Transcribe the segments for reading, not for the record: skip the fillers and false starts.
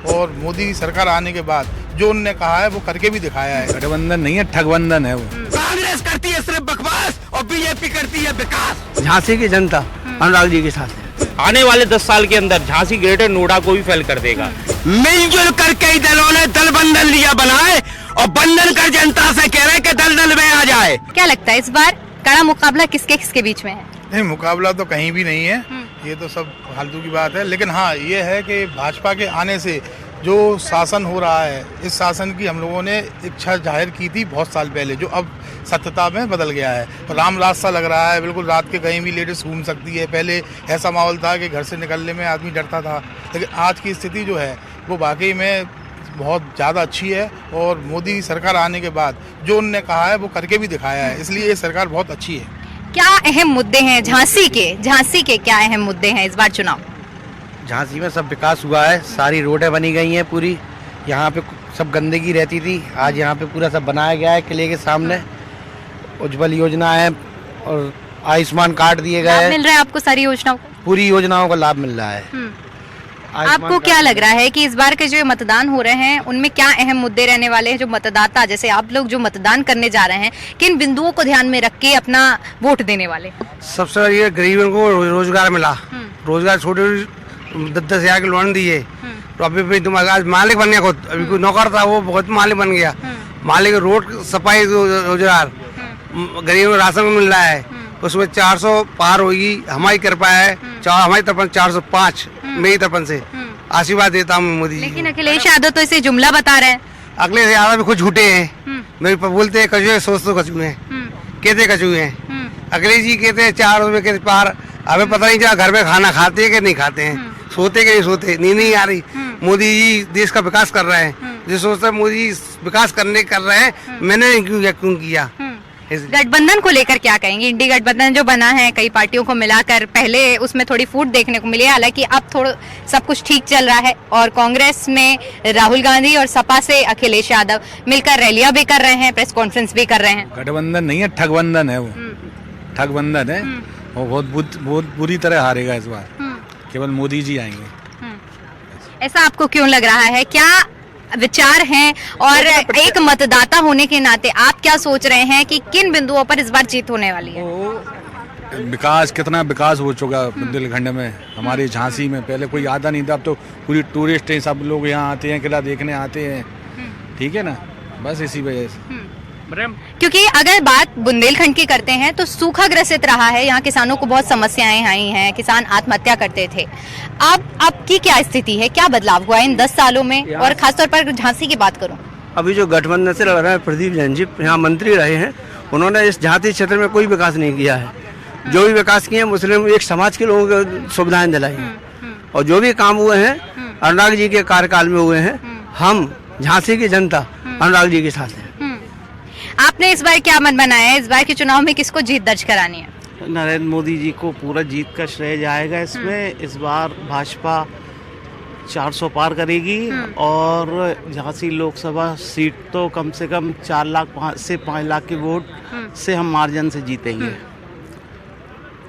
और मोदी की सरकार आने के बाद जो उनने कहा है वो करके भी दिखाया है। गठबंधन नहीं है, ठगबंधन है वो। कांग्रेस करती है सिर्फ बकवास और बीजेपी करती है विकास। झांसी की जनता अनुराग जी के साथ है। आने वाले 10 साल के अंदर झांसी ग्रेटर नोएडा को भी फेल कर देगा। मिलजुल कर कई दलों ने दल बंधन लिया बनाए और बंधन कर जनता से कह रहे कि दल दल में आ जाए। क्या लगता है इस बार कड़ा मुकाबला किसके किसके बीच में है? नहीं, मुकाबला तो कहीं भी नहीं है, ये तो सब फालतू की बात है। लेकिन हाँ, ये है कि भाजपा के आने से जो शासन हो रहा है, इस शासन की हम लोगों ने इच्छा जाहिर की थी बहुत साल पहले, जो अब सत्यता में बदल गया है। राम राज सा लग रहा है, बिल्कुल रात के कहीं भी लेडीज घूम सकती है। पहले ऐसा माहौल था कि घर से निकलने में आदमी डरता था, लेकिन आज की स्थिति जो है वो वाकई में बहुत ज़्यादा अच्छी है। और मोदी की सरकार आने के बाद जो उनने कहा है वो करके भी दिखाया है, इसलिए ये सरकार बहुत अच्छी है। क्या अहम मुद्दे हैं झांसी के क्या अहम मुद्दे हैं इस बार चुनाव? झांसी में सब विकास हुआ है, सारी रोडें बनी गई हैं पूरी। यहाँ पे सब गंदगी रहती थी, आज यहाँ पे पूरा सब बनाया गया है किले के सामने। उज्ज्वल योजना है और आयुष्मान कार्ड दिए गए हैं। मिल रहा है आपको सारी योजनाओं का? पूरी योजनाओं का लाभ मिल रहा है। आपको क्या लग रहा है कि इस बार के जो मतदान हो रहे हैं उनमें क्या अहम मुद्दे रहने वाले हैं? जो मतदाता, जैसे आप लोग जो मतदान करने जा रहे हैं, किन बिंदुओं को ध्यान में रख के अपना वोट देने वाले? सबसे बड़ी ये गरीबों को रोजगार मिला, रोजगार छोटे 10-10 हजार के लोन दिए, तो अभी भी तुम आज मालिक बन गया खुद। अभी कोई नौकर था वो बहुत मालिक बन गया। मालिक रोड सफाई रोजगार, गरीबों को राशन मिल रहा है, उसमें 400 पार होगी। हमारी कृपा है, हमारी तरफ 405 मेरी तरफ से आशीर्वाद देता हूँ मोदी जी। लेकिन अखिलेश यादव तो इसे जुमला बता रहे हैं। अगले यादव भी कुछ झूठे हैं, मेरे पर बोलते हैं कछुए, सोच तो कछुए हैं, कहते कछुए हैं। अखिलेश जी कहते हैं 4 रुपए के पार। हमें पता नहीं चला घर में खाना खाते हैं कि नहीं खाते हैं, सोते कि नहीं सोते, नींद नहीं आ रही। मोदी जी देश का विकास कर रहे हैं, जो सोचता है मोदी विकास कर रहे हैं, मैंने क्यों किया। गठबंधन को लेकर क्या कहेंगे? इंडी गठबंधन जो बना है कई पार्टियों को मिलाकर, पहले उसमें थोड़ी फूट देखने को मिली, हालांकि अब थोड़ा सब कुछ ठीक चल रहा है। और कांग्रेस में राहुल गांधी और सपा से अखिलेश यादव मिलकर रैलियां भी कर रहे हैं, प्रेस कॉन्फ्रेंस भी कर रहे हैं। गठबंधन नहीं है, ठगबंधन है वो। ठगबंधन है वो, बहुत बुरी तरह हारेगा इस बार। केवल मोदी जी आएंगे। ऐसा आपको क्यों लग रहा है? क्या विचार हैं? और एक मतदाता होने के नाते आप क्या सोच रहे हैं कि किन बिंदुओं पर इस बार जीत होने वाली है? विकास, कितना विकास हो चुका बुंदेलखंड में, हमारे झांसी में। पहले कोई आता नहीं था, अब तो पूरी टूरिस्ट हैं, सब लोग यहाँ आते हैं, किला देखने आते हैं। ठीक है ना, बस इसी वजह से। क्योंकि अगर बात बुंदेलखंड की करते हैं तो सूखा ग्रसित रहा है, यहाँ किसानों को बहुत समस्याएं आई हैं, किसान आत्महत्या करते थे। अब की क्या स्थिति है? क्या बदलाव हुआ इन 10 सालों में? और खासतौर पर झांसी की बात करूं, अभी जो गठबंधन से लड़ रहे हैं प्रदीप जैन जी, यहाँ मंत्री रहे हैं, उन्होंने इस झांसी क्षेत्र में कोई विकास नहीं किया है। जो भी विकास किए मुस्लिम एक समाज के लोगों को सुविधाएं दिलाई, और जो भी काम हुए हैं अनुराग जी के कार्यकाल में हुए हैं। हम झांसी की जनता अनुराग जी के साथ है। आपने इस बार क्या मन बनाया है? इस बार के चुनाव में किसको जीत दर्ज करानी है? नरेंद्र मोदी जी को पूरा जीत का श्रेय जाएगा इसमें। इस बार भाजपा 400 पार करेगी और झांसी लोकसभा सीट तो कम से कम 4 लाख से 5 लाख के वोट से हम मार्जिन से जीतेंगे।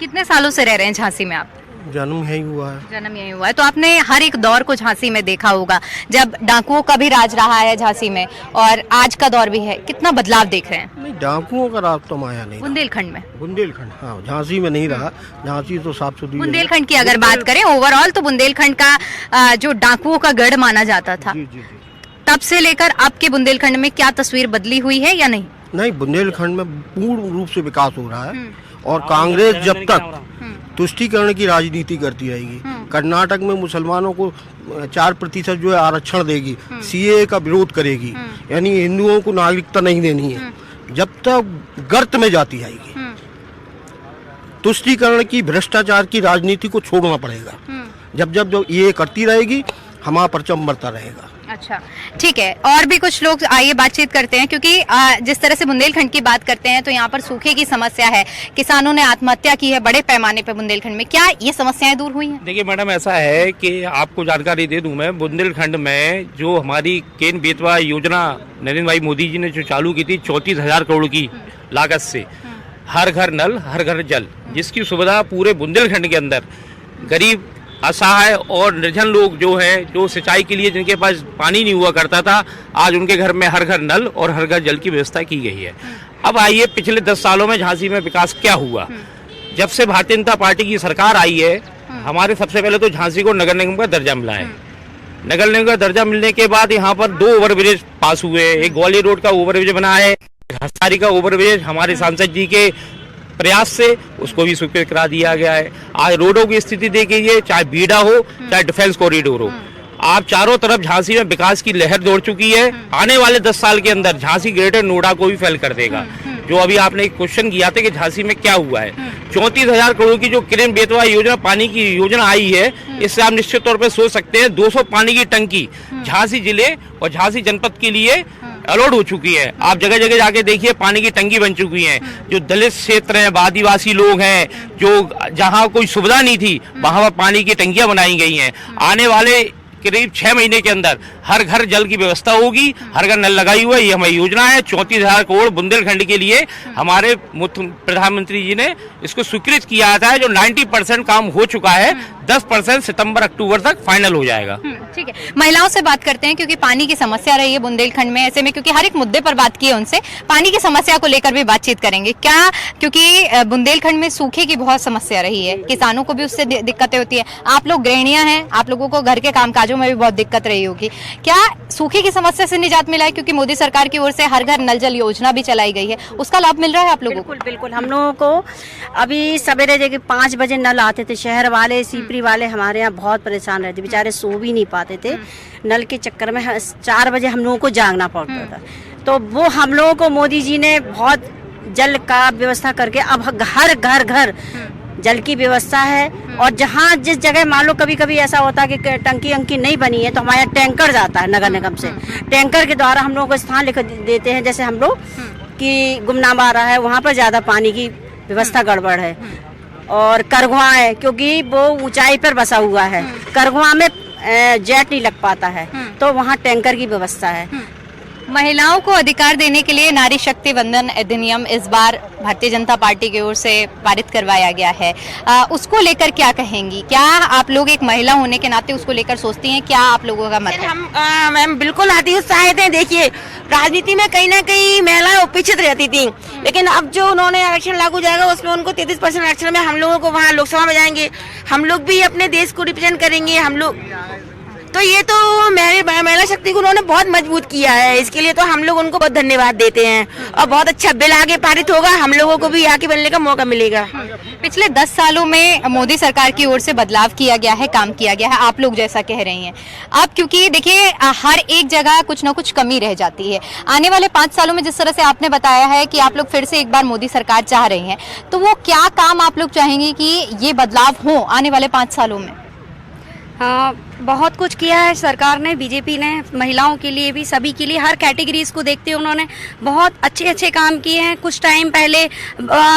कितने सालों से रह रहे हैं झांसी में आप? जन्म यही हुआ है। जन्म यही हुआ है, तो आपने हर एक दौर को झांसी में देखा होगा, जब डाकुओं का भी राज रहा है झांसी में और आज का दौर भी है। कितना बदलाव देख रहे हैं? नहीं, डाकुओं का राज तो आया नहीं। बुंदेलखंड में? बुंदेलखंड, हाँ, झांसी में नहीं रहा। झांसी तो साफ सुथरी। बुंदेलखंड की अगर बात करें ओवरऑल, तो बुंदेलखंड का जो डाकुओं का गढ़ माना जाता था, तब से लेकर अब के बुंदेलखंड में क्या तस्वीर बदली हुई है या नहीं? नहीं, बुंदेलखंड में पूर्ण रूप से विकास हो रहा है। और कांग्रेस जब तक तुष्टीकरण की राजनीति करती रहेगी, कर्नाटक में मुसलमानों को 4% जो है आरक्षण देगी, सीए का विरोध करेगी, यानी हिंदुओं को नागरिकता नहीं देनी है, जब तक गर्त में जाती आएगी। तुष्टीकरण की, भ्रष्टाचार की राजनीति को छोड़ना पड़ेगा। जब ये करती रहेगी, हमारा परचम बढ़ता रहेगा। अच्छा, ठीक है। और भी कुछ लोग आइए बातचीत करते हैं, क्योंकि जिस तरह से बुंदेलखंड की बात करते हैं तो यहाँ पर सूखे की समस्या है, किसानों ने आत्महत्या की है बड़े पैमाने पर बुंदेलखंड में। क्या ये समस्याएं दूर हुई हैं? देखिए मैडम, ऐसा है कि आपको जानकारी दे दूं मैं, बुंदेलखंड में जो हमारी केन बेतवा योजना नरेंद्र भाई मोदी जी ने जो चालू की थी 34,000 करोड़ की लागत से, हर घर नल हर घर जल, जिसकी सुविधा पूरे बुंदेलखंड के अंदर गरीब असहाय और निर्धन लोग जो हैं, जो सिंचाई के लिए जिनके पास पानी नहीं हुआ करता था, आज उनके घर में हर घर नल और हर घर जल की व्यवस्था की गई है। अब आइए पिछले 10 सालों में झांसी में विकास क्या हुआ। जब से भारतीय जनता पार्टी की सरकार आई है, हमारे सबसे पहले तो झांसी को नगर निगम का दर्जा मिला है। नगर निगम का दर्जा मिलने के बाद यहाँ पर 2 ओवरब्रिज पास हुए। एक ग्वालियर रोड का ओवरब्रिज बना है, हंसारी का ओवरब्रिज हमारे सांसद जी के प्रयास से उसको भी स्वीकृत करा दिया गया है। आज रोडों की स्थिति देखिए, चाहे बीडा हो चाहे डिफेंस कॉरिडोर हो, आप चारों तरफ झांसी में विकास की लहर दौड़ चुकी है। आने वाले 10 साल के अंदर झांसी ग्रेटर नोएडा को भी फेल कर देगा। जो अभी आपने एक क्वेश्चन किया था कि झांसी में क्या हुआ है, 34,000 करोड़ की जो किरण बेतवा योजना पानी की योजना आई है, इससे आप निश्चित तौर पर सोच सकते हैं 200 पानी की टंकी झांसी जिले और झांसी जनपद के लिए अलॉट हो चुकी है। आप जगह जगह जाके देखिए, पानी की टंकी बन चुकी है। जो दलित क्षेत्र हैं, आदिवासी लोग हैं, जो जहाँ कोई सुविधा नहीं थी, वहां पर पानी की टंकियां बनाई गई हैं। आने वाले करीब 6 महीने के अंदर हर घर जल की व्यवस्था होगी, हर घर नल लगाई हुआ है। ये हमारी योजना है। 34,000 करोड़ बुंदेलखंड के लिए हमारे प्रधानमंत्री जी ने इसको स्वीकृत किया था, जो 90% काम हो चुका है। 10% सितंबर अक्टूबर तक फाइनल हो जाएगा। ठीक है, महिलाओं से बात करते हैं क्योंकि पानी की समस्या रही है बुंदेलखंड में। ऐसे में क्योंकि हर एक मुद्दे पर बात की है उनसे, पानी की समस्या को लेकर भी बातचीत करेंगे। क्या, क्योंकि बुंदेलखंड में सूखे की बहुत समस्या रही है, किसानों को भी उससे दिक्कतें होती है। आप लोग गृहिणियां हैं, आप लोगों को घर के कामकाजों में भी बहुत दिक्कत रही होगी। क्या सूखे की समस्या से निजात मिला है? क्योंकि मोदी सरकार की ओर से हर घर नल जल योजना भी चलाई गई है, उसका लाभ मिल रहा है आप लोगों को? बिल्कुल बिल्कुल। हम लोगों को अभी सवेरे जगह 5 बजे नल आते थे। शहर वाले, सीपरी वाले हमारे यहाँ बहुत परेशान रहते, बेचारे सो भी नहीं पाते थे। नल के चक्कर में 4 बजे हम लोगों को जागना पड़ता था। तो वो हम लोगों को मोदी जी ने बहुत जल का व्यवस्था करके अब हर घर घर जल की व्यवस्था है। और जहाँ जिस जगह मान लो कभी कभी ऐसा होता है कि टंकी अंकी नहीं बनी है, तो हमारे यहाँ टैंकर जाता है नगर निगम से। टैंकर के द्वारा हम लोगों को स्थान लिख देते हैं। जैसे हम लोग की गुमनाम आ रहा है, वहाँ पर ज़्यादा पानी की व्यवस्था गड़बड़ है। और करगुआ है, क्योंकि वो ऊंचाई पर बसा हुआ है, करगुआ में जेट नहीं लग पाता है, तो वहाँ टैंकर की व्यवस्था है। महिलाओं को अधिकार देने के लिए नारी शक्ति वंदन अधिनियम इस बार भारतीय जनता पार्टी की ओर से पारित करवाया गया है। उसको लेकर क्या कहेंगी? क्या आप लोग एक महिला होने के नाते उसको लेकर सोचती हैं? क्या आप लोगों का मत है? हम मैम बिल्कुल अति उत्साहित हैं। देखिए, राजनीति में कहीं ना कहीं महिलाएं उपेक्षित रहती थी, लेकिन अब जो उन्होंने आरक्षण लागू जाएगा उसमें उनको 33% आरक्षण में हम लोगों को वहाँ लोकसभा में जाएंगे, हम लोग भी अपने देश को रिप्रेजेंट करेंगे हम लोग। तो ये तो महिला शक्ति को उन्होंने बहुत मजबूत किया है, इसके लिए तो हम लोग उनको बहुत धन्यवाद देते हैं। और बहुत अच्छा बिल आगे पारित होगा, हम लोगों को भी आगे बनने का मौका मिलेगा। पिछले 10 सालों में मोदी सरकार की ओर से बदलाव किया गया है, काम किया गया है, आप लोग जैसा कह रही हैं। अब क्योंकि देखिए हर एक जगह कुछ ना कुछ कमी रह जाती है। आने वाले 5 सालों में जिस तरह से आपने बताया है कि आप लोग फिर से एक बार मोदी सरकार चाह रही हैं, तो वो क्या काम आप लोग चाहेंगे कि ये बदलाव हो आने वाले 5 सालों में? हाँ, बहुत कुछ किया है सरकार ने, बीजेपी ने, महिलाओं के लिए भी, सभी के लिए, हर कैटेगरीज को देखते हुए उन्होंने बहुत अच्छे काम किए हैं। कुछ टाइम पहले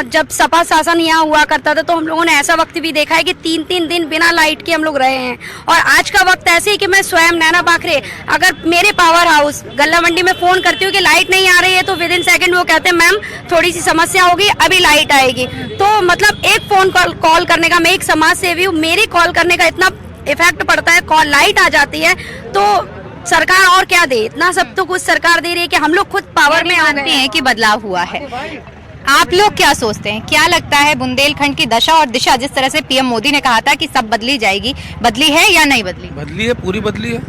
जब सपा शासन यहाँ हुआ करता था, तो हम लोगों ने ऐसा वक्त भी देखा है कि 3-3 दिन बिना लाइट के हम लोग रहे हैं। और आज का वक्त ऐसे ही कि मैं स्वयं नैना बाखरे अगर मेरे पावर हाउस गल्ला मंडी में फोन करती हूँ कि लाइट नहीं आ रही है, तो विद इन सेकेंड वो कहते हैं मैम थोड़ी सी समस्या होगी, अभी लाइट आएगी। तो मतलब एक फोन कॉल करने का, मैं एक समाज सेवी हूँ, मेरी कॉल करने का इतना इफेक्ट पड़ता है, कॉल लाइट आ जाती है। तो सरकार और क्या दे, इतना सब तो कुछ सरकार दे रही है कि हम लोग खुद पावर में मानते हैं कि बदलाव हुआ है। आप लोग क्या सोचते हैं? क्या लगता है बुंदेलखंड की दशा और दिशा, जिस तरह से पीएम मोदी ने कहा था कि सब बदली जाएगी, बदली है या नहीं बदली? बदली है, पूरी बदली है।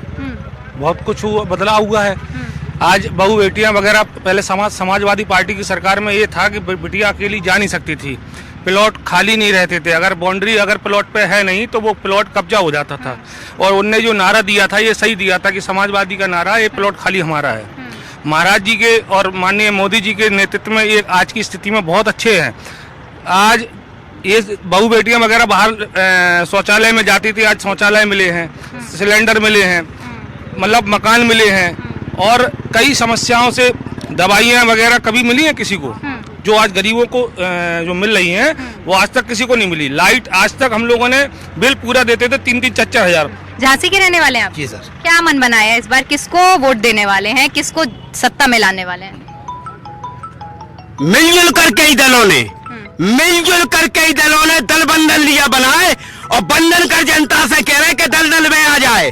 बहुत कुछ बदलाव हुआ है। आज बहू बेटियां वगैरह, पहले समाजवादी पार्टी की सरकार में ये था कि बेटियां अकेली जा नहीं सकती थी, प्लॉट खाली नहीं रहते थे, अगर बाउंड्री अगर प्लॉट पे है नहीं तो वो प्लॉट कब्जा हो जाता था। और उनने जो नारा दिया था ये सही दिया था कि समाजवादी का नारा, ये प्लॉट खाली हमारा है। महाराज जी के और माननीय मोदी जी के नेतृत्व में ये आज की स्थिति में बहुत अच्छे हैं। आज ये बहू बेटियां वगैरह बाहर शौचालय में जाती थी, आज शौचालय मिले हैं, सिलेंडर मिले हैं, मतलब मकान मिले हैं। और कई समस्याओं से दवाइयाँ वगैरह कभी मिली हैं किसी को, जो आज गरीबों को जो मिल रही हैं वो आज तक किसी को नहीं मिली। लाइट आज तक हम लोगों ने बिल पूरा देते थे 3-4 हजार। झांसी के रहने वाले हैं आप? जी सर। क्या मन बनाया इस बार, किसको वोट देने वाले हैं, किसको सत्ता में लाने वाले हैं? मिलजुल कर कई दलों ने दल बंधन लिया बनाए और बंधन कर जनता से कह रहे कि दलदल में आ जाए।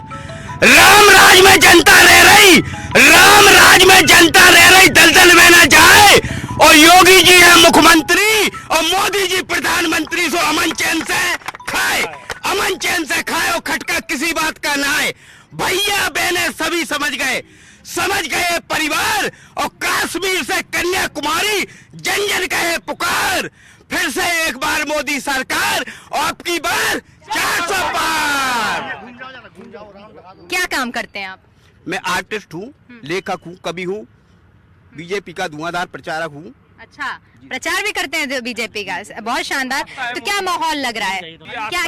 राम राज में जनता रह रही, राम राज में जनता रह रही, दलदल में ना जाए। और योगी जी है मुख्यमंत्री और मोदी जी प्रधानमंत्री, सो अमन चैन से खाए, अमन चैन से खाए और खटका किसी बात का ना आए। भैया बहने सभी समझ गए परिवार। और कश्मीर से कन्याकुमारी जन जन कहे पुकार। फिर से एक बार मोदी सरकार और अब की बार 400 पार। क्या काम करते हैं आप? मैं आर्टिस्ट हूँ, लेखक हूँ, कवि हूँ, बीजेपी का धुआंधार प्रचारक हूँ। अच्छा, प्रचार भी करते हैं बीजेपी का, बहुत शानदार। तो क्या माहौल लग रहा है,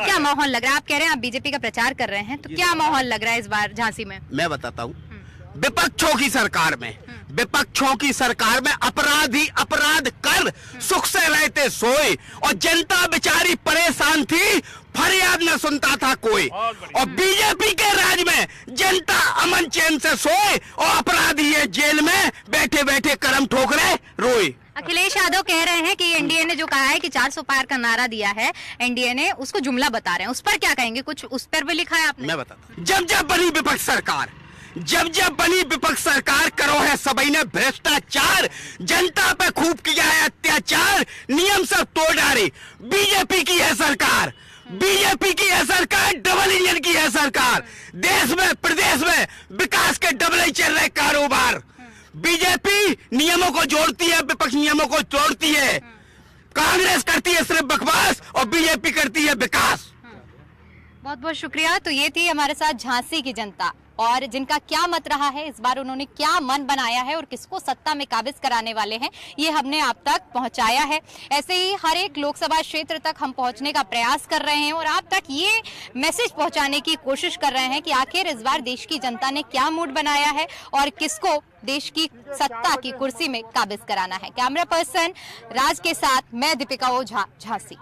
क्या माहौल लग रहा है? आप कह रहे हैं आप बीजेपी का प्रचार कर रहे हैं, तो क्या माहौल लग रहा है इस बार झांसी में? मैं बताता हूँ। विपक्षों की सरकार में, विपक्षों की सरकार में अपराधी अपराध कर सुख से रहते सोए और जनता बेचारी परेशान थी, फरियाद न सुनता था कोई। और बीजेपी के राज में जनता अमन चैन से सोए और अपराधी है जेल में बैठे बैठे करम ठोकरे रोए। अखिलेश यादव कह रहे हैं कि एनडीए ने जो कहा है कि 400 पार का नारा दिया है एनडीए ने, उसको जुमला बता रहे हैं। उस पर क्या कहेंगे? कुछ उस पर भी लिखा है आपने? मैं बताता हूं। जब जब बनी विपक्ष सरकार, जब जब बनी विपक्ष सरकार, करो है सबई ने भ्रष्टाचार, जनता पे खूब किया है अत्याचार, नियम सब तोड़ डाले। बीजेपी की है सरकार, बीजेपी की है सरकार, डबल इंजन की है सरकार। देश में प्रदेश में विकास के डबल ही चल रहे कारोबार। बीजेपी नियमों को जोड़ती है, विपक्ष नियमों को तोड़ती है। कांग्रेस करती है सिर्फ बकवास और बीजेपी करती है विकास। बहुत बहुत शुक्रिया। तो ये थी हमारे साथ झांसी की जनता और जिनका क्या मत रहा है इस बार, उन्होंने क्या मन बनाया है और किसको सत्ता में काबिज कराने वाले हैं, ये हमने आप तक पहुंचाया है। ऐसे ही हर एक लोकसभा क्षेत्र तक हम पहुंचने का प्रयास कर रहे हैं और आप तक ये मैसेज पहुंचाने की कोशिश कर रहे हैं कि आखिर इस बार देश की जनता ने क्या मूड बनाया है और किसको देश की सत्ता की कुर्सी में काबिज कराना है। कैमरा पर्सन राज के साथ मैं दीपिका ओझा, झांसी।